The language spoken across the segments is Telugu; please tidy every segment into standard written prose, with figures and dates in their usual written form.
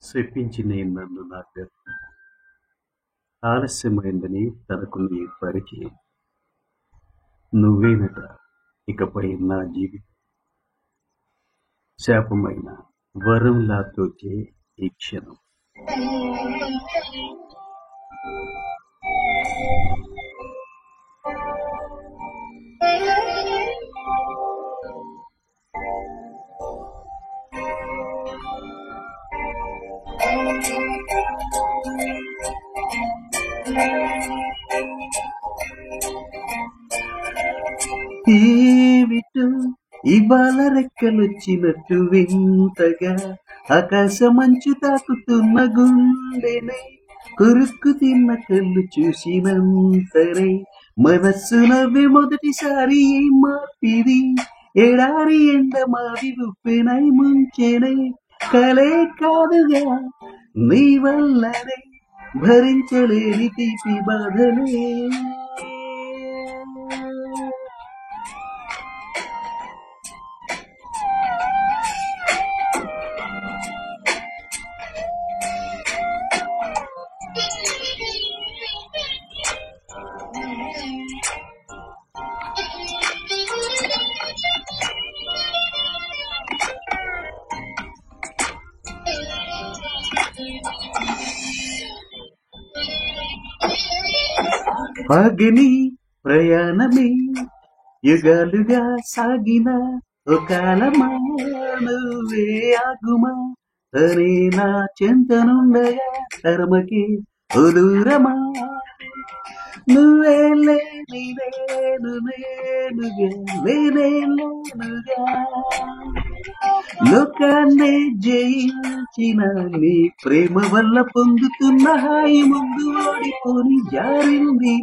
శపించిన నన్ను నా గతం ఆలస్యమైందని తనకు నీ పరిచయం నువ్వేనట ఇకపై నా జీవితం శాపమైన వరంలా తోచే ఈ క్షణం ఏమిటో ఇవాళ రెక్కలొచ్చినట్టు వింతగా ఆకాశమంచు తాకుతున్న గుండెనే కొరుక్కు తిన్న కళ్ళు చూసినంతనే మనస్సు నవ్వే మొదటిసారి ఏం మార్పిది ఎడారి ఎండ మావి ఉప్పెనై ముంచెనే కలే కాదుగా నీ వల్లనే భరించలేని తీపి బాధలే అగ్ని ప్రయాణమే యుగాలుగా సాగిన ఒకాలమా నువ్వే ఆగుమా తనే నా చెంతనుండగా తరమకి ఉదూరమా నువ్వే లేని నేను నేనుగా లేనే లేనుగా లోకాన్నే జయించిన నీ ప్రేమ వల్ల పొందుతున్న హాయి ముందు ఓడిపోని జారింది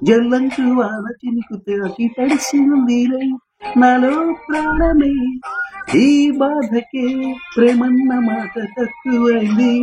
జల్లంటూ వాన చినుకు తాకి తడిసింది నాలో ప్రాణమే ఈ బాధకే ప్రేమన్న మాట తక్కువైంది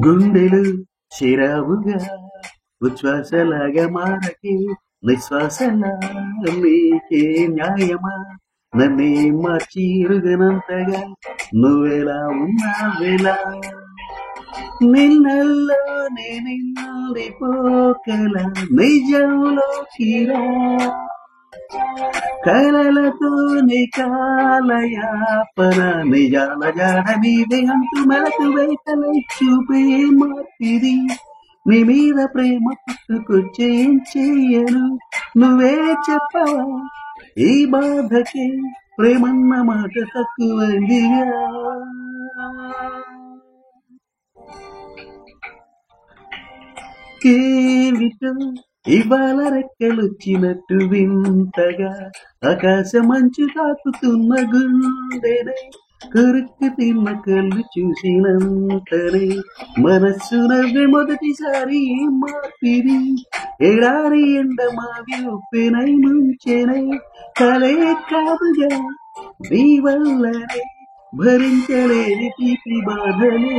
గుండెలు చిరావుగా ఉచ్ఛ్వాసలాగా మారకే నిశ్వాసలా నీకే న్యాయమా నన్నే మార్చి ఇరుగనంతగా నువ్వెలా ఉన్నావెలా నిన్నల్లో నిండిపోకల నిజంలో కిరా కలలతోని కాలయాపన నిజాల జాడ నీదే అంటూ మెలకు వేటలై చూపే మార్పిది నీ మీద ప్రేమ పుట్టుకొచ్చేం చెయ్యను నువ్వే చెప్పవా ఈ బాధకే ప్రేమన్న మాట తక్కువైందిగా ఏమిటో ఇవాళ రెక్కలొచ్చినట్టు వింతగా ఆకాశమంచు తాకుతున్న గుండెనే కొరుక్కు తిన్న కళ్ళు చూసినంతనే మనస్సు నవ్వే మొదటిసారి మార్పిది ఎడారి ఎండ మావి ఉప్పెనై ముంచెనే కలే కాదుగా నీ వల్లనే భరించలేని తీపి బాధలే